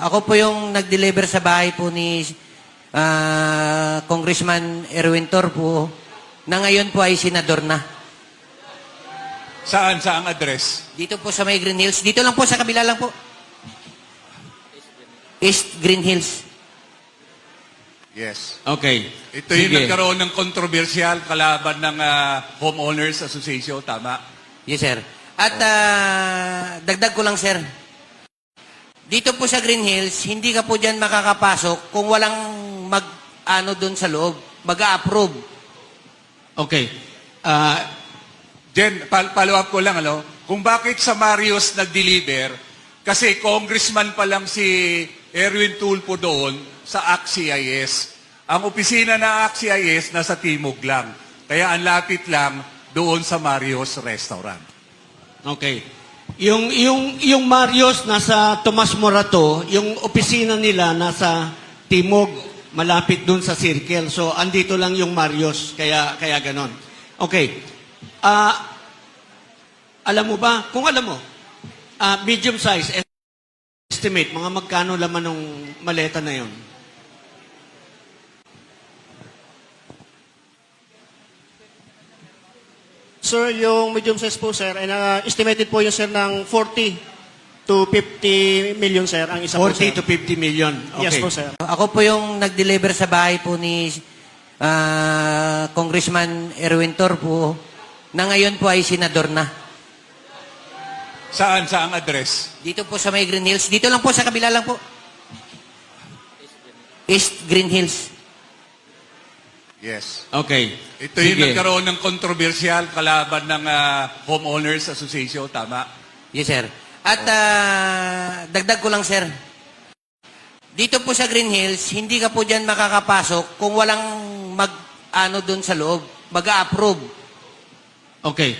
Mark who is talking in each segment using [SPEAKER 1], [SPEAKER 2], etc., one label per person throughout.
[SPEAKER 1] Ako po yung nag-deliver sa bahay po ni Congressman Erwin Torpo na ngayon po ay senador na.
[SPEAKER 2] Saan? Saang address?
[SPEAKER 1] Dito po sa may Green Hills. Dito lang po, sa kabila lang po. East Green Hills.
[SPEAKER 2] Yes.
[SPEAKER 3] Okay.
[SPEAKER 2] Ito yung
[SPEAKER 3] Sige.
[SPEAKER 2] nagkaroon ng kontrobersyal kalaban ng Homeowners Association, tama?
[SPEAKER 1] Yes, sir. At dagdag ko lang, sir. Dito po sa Green Hills, hindi ka po dyan makakapasok kung walang mag-ano doon sa loob, mag-a-approve.
[SPEAKER 3] Okay.
[SPEAKER 2] Jen, follow up ko lang, kung bakit sa Marios nag-deliver, kasi congressman pa lang si Erwin Tulfo doon sa ACT-CIS. Ang opisina ng ACT-CIS nasa Timog lang. Kaya ang lapit lang doon sa Marios Restaurant.
[SPEAKER 3] Okay. Yung Marios nasa Tomas Morato, yung opisina nila nasa Timog, malapit dun sa Circle. So, andito lang yung Marios, kaya ganon. Okay. Alam mo ba, kung alam mo, medium size, estimate, mga magkano laman ng maleta na yon?
[SPEAKER 4] Sir, yung medium size po, sir, ay estimated po yun, sir, ng 40 to 50 million, sir, ang isa po, sir.
[SPEAKER 3] 40 to 50 million. Okay.
[SPEAKER 4] Yes po, sir.
[SPEAKER 1] Ako po yung nag-deliver sa bahay po ni Congressman Erwin Torpo na ngayon po ay senador na.
[SPEAKER 2] Saan? Saang address?
[SPEAKER 1] Dito po sa may Green Hills. Dito lang po, sa kabila lang po. East Green Hills.
[SPEAKER 2] Yes.
[SPEAKER 3] Okay.
[SPEAKER 2] Ito yung
[SPEAKER 3] Sige.
[SPEAKER 2] nagkaroon ng kontrobersyal kalaban ng Homeowners Association, tama?
[SPEAKER 1] Yes, sir. At dagdag ko lang, sir. Dito po sa Green Hills, hindi ka po dyan makakapasok kung walang mag-ano doon sa loob, mag-a-approve.
[SPEAKER 3] Okay.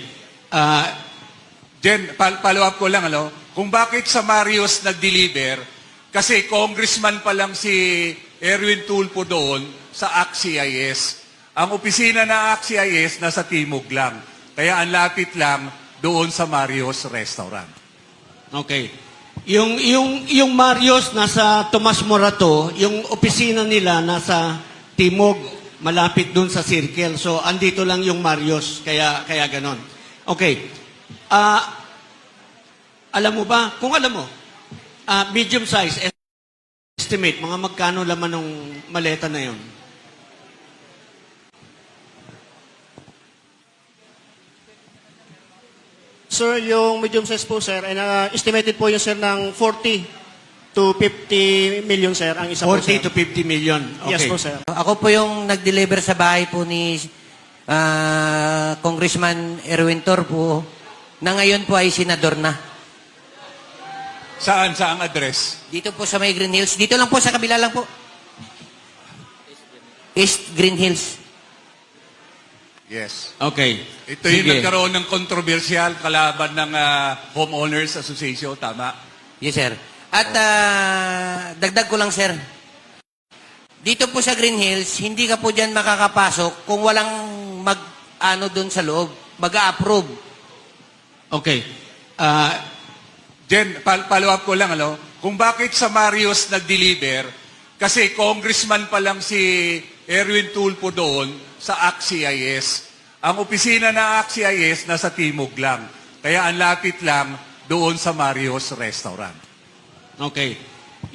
[SPEAKER 2] Jen, follow up ko lang, kung bakit sa Marios nag-deliver, kasi congressman pa lang si Erwin Tulfo doon sa ACT-CIS. Ang opisina ng ACT-CIS nasa Timog lang. Kaya ang lapit lang doon sa Marios Restaurant.
[SPEAKER 3] Okay. Yung Marios nasa Tomas Morato, yung opisina nila nasa Timog, malapit dun sa Circle. So, andito lang yung Marios, kaya ganon. Okay. Alam mo ba, kung alam mo, medium size, estimate, mga magkano laman ng maleta na yon?
[SPEAKER 4] Sir, yung medium size po, sir, ay estimated po yun, sir, ng 40 to 50 million, sir, ang isa po, sir.
[SPEAKER 3] 40 to 50 million. Okay.
[SPEAKER 4] Yes po, sir.
[SPEAKER 1] Ako po yung nag-deliver sa bahay po ni Congressman Erwin Torpo na ngayon po ay senador na.
[SPEAKER 2] Saan? Saang address?
[SPEAKER 1] Dito po sa may Green Hills. Dito lang po, sa kabila lang po. East Green Hills.
[SPEAKER 2] Yes.
[SPEAKER 3] Okay.
[SPEAKER 2] Ito yung
[SPEAKER 3] Sige.
[SPEAKER 2] nagkaroon ng kontrobersyal kalaban ng Homeowners Association, tama?
[SPEAKER 1] Yes, sir. At dagdag ko lang, sir. Dito po sa Green Hills, hindi ka po dyan makakapasok kung walang mag-ano doon sa loob, mag-a-approve.
[SPEAKER 3] Okay.
[SPEAKER 2] Jen, follow up ko lang, kung bakit sa Marios nag-deliver, kasi congressman pa lang si Erwin Tulfo doon sa ACT-CIS. Ang opisina ng ACT-CIS nasa Timog lang. Kaya ang lapit lang doon sa Marios Restaurant.
[SPEAKER 3] Okay.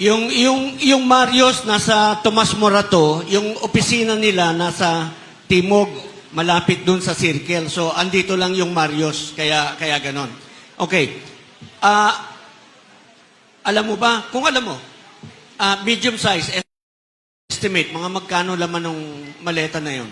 [SPEAKER 3] Yung Marios nasa Tomas Morato, yung opisina nila nasa Timog, malapit dun sa Circle. So, andito lang yung Marios, kaya ganon. Okay. Alam mo ba, kung alam mo, medium size, estimate, mga magkano laman ng maleta na yon?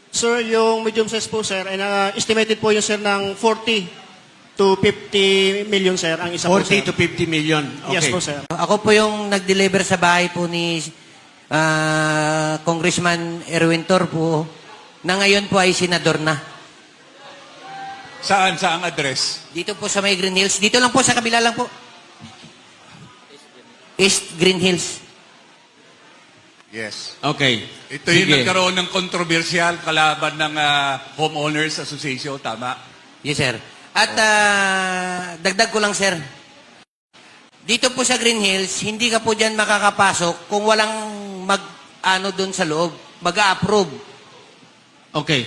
[SPEAKER 4] Sir, yung medium size po, sir, ay estimated po yun, sir, ng 40 to 50 million, sir, ang isa po, sir.
[SPEAKER 3] 40 to 50 million. Okay.
[SPEAKER 4] Yes po, sir.
[SPEAKER 1] Ako po yung nag-deliver sa bahay po ni Congressman Erwin Torpo na ngayon po ay senador na.
[SPEAKER 2] Saan? Saang address?
[SPEAKER 1] Dito po sa may Green Hills. Dito lang po, sa kabila lang po. East Green Hills.
[SPEAKER 2] Yes.
[SPEAKER 3] Okay.
[SPEAKER 2] Ito yung
[SPEAKER 3] Sige.
[SPEAKER 2] nagkaroon ng kontrobersyal kalaban ng Homeowners Association, tama?
[SPEAKER 1] Yes, sir. At dagdag ko lang, sir. Dito po sa Green Hills, hindi ka po dyan makakapasok kung walang mag-ano doon sa loob, mag-approve.
[SPEAKER 3] Okay.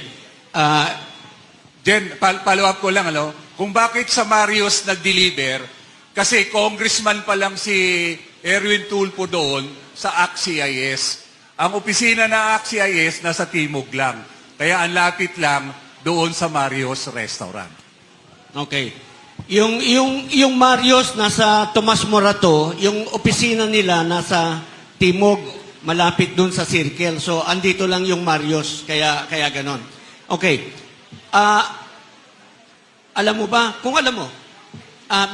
[SPEAKER 2] Jen, follow up ko lang, kung bakit sa Marios nag-deliver, kasi congressman pa lang si Erwin Tulfo doon sa ACT-CIS. Ang opisina ng ACT-CIS nasa Timog lang. Kaya ang lapit lang doon sa Marios Restaurant.
[SPEAKER 3] Okay. Yung Marios nasa Tomas Morato, yung opisina nila nasa Timog, malapit dun sa Circle. So andito lang yung Marios, kaya ganon. Okay. Alam mo ba, kung alam mo,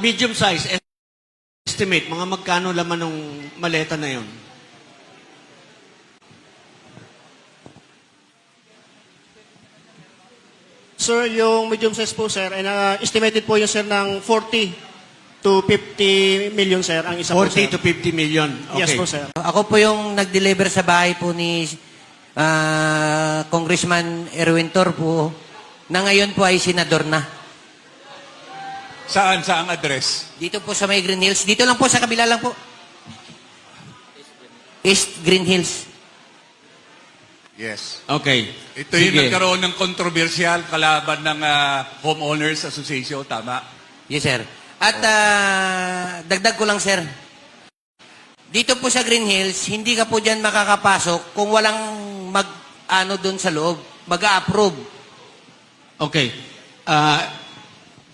[SPEAKER 3] medium size estimate, mga magkano laman ng maleta na yon?
[SPEAKER 4] Sir, yung medium size po, sir, ay estimated po yun, sir, ng 40 to 50 million, sir, ang isa po, sir.
[SPEAKER 3] 40 to 50 million. Okay.
[SPEAKER 4] Yes po, sir.
[SPEAKER 1] Ako po yung nag-deliver sa bahay po ni Congressman Erwin Tulfo na ngayon po ay senador na.
[SPEAKER 2] Saan? Saang address?
[SPEAKER 1] Dito po sa may Green Hills. Dito lang po, sa kabila lang po. East Green Hills.
[SPEAKER 2] Yes.
[SPEAKER 3] Okay.
[SPEAKER 2] Ito yung
[SPEAKER 3] Sige.
[SPEAKER 2] nagkaroon ng kontrobersyal kalaban ng Homeowners Association, tama?
[SPEAKER 1] Yes, sir. At dagdag ko lang, sir. Dito po sa Green Hills, hindi ka po dyan makakapasok kung walang mag-ano doon sa loob, mag-approve.
[SPEAKER 3] Okay.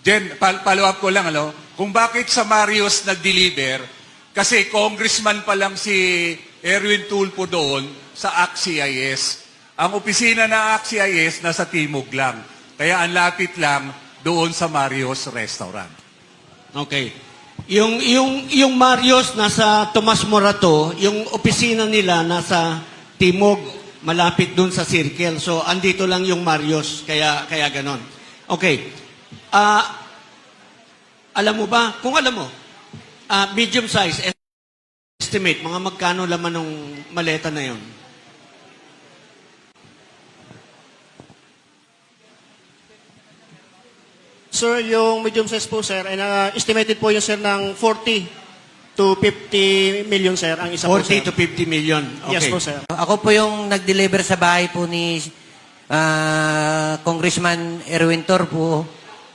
[SPEAKER 2] Jen, follow up ko lang, kung bakit sa Marios nag-deliver, kasi congressman pa lang si Erwin Tulfo doon sa ACT-CIS. Ang opisina ng ACT-CIS nasa Timog lang. Kaya ang lapit lang doon sa Marios Restaurant.
[SPEAKER 3] Okay. Yung Marios nasa Tomas Morato, yung opisina nila nasa Timog, malapit dun sa Circle. So andito lang yung Marios, kaya ganon. Okay. Alam mo ba, kung alam mo, medium size estimate, mga magkano laman ng maleta na yon?
[SPEAKER 4] Sir, yung medium size po, sir, ay estimated po yun, sir, ng 40 to 50 million, sir, ang isa po, sir.
[SPEAKER 3] 40 to 50 million. Okay.
[SPEAKER 4] Yes po, sir.
[SPEAKER 1] Ako po yung nag-deliver sa bahay po ni Congressman Erwin Tulfo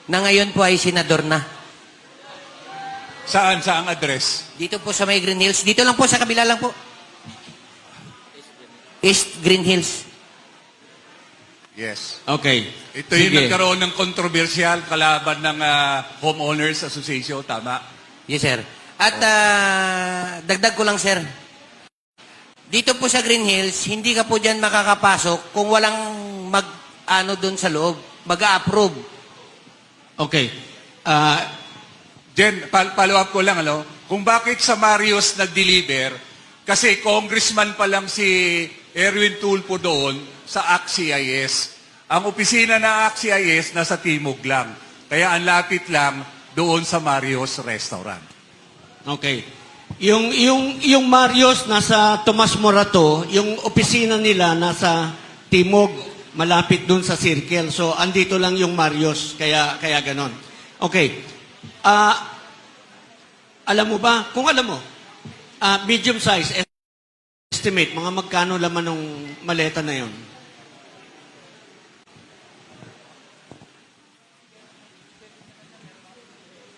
[SPEAKER 1] na ngayon po ay senador na.
[SPEAKER 2] Saan? Saang address?
[SPEAKER 1] Dito po sa may Green Hills. Dito lang po, sa kabila lang po. East Green Hills.
[SPEAKER 2] Yes.
[SPEAKER 3] Okay.
[SPEAKER 2] Ito yung
[SPEAKER 3] Sige.
[SPEAKER 2] nagkaroon ng kontrobersyal kalaban ng Homeowners Association, tama?
[SPEAKER 1] Yes, sir. At dagdag ko lang, sir. Dito po sa Green Hills, hindi ka po dyan makakapasok kung walang mag-ano doon sa loob, mag-approve.
[SPEAKER 3] Okay.
[SPEAKER 2] Jen, follow up ko lang, kung bakit sa Marios nag-deliver, kasi congressman pa lang si Erwin Tulfo doon sa ACT-CIS. Ang opisina ng ACT-CIS nasa Timog lang. Kaya ang lapit lang doon sa Marios Restaurant.
[SPEAKER 3] Okay. Yung Marios nasa Tomas Morato, yung opisina nila nasa Timog, malapit dun sa Circle. So andito lang yung Marios, kaya ganon. Okay. Alam mo ba, kung alam mo, medium size estimate, mga magkano laman ng maleta na yon?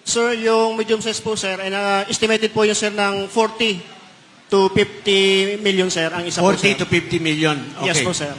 [SPEAKER 4] Sir, yung medium size po, sir, ay estimated po yun, sir, ng 40 to 50 million, sir, ang isa po, sir.
[SPEAKER 3] 40 to 50 million. Okay.
[SPEAKER 4] Yes po, sir.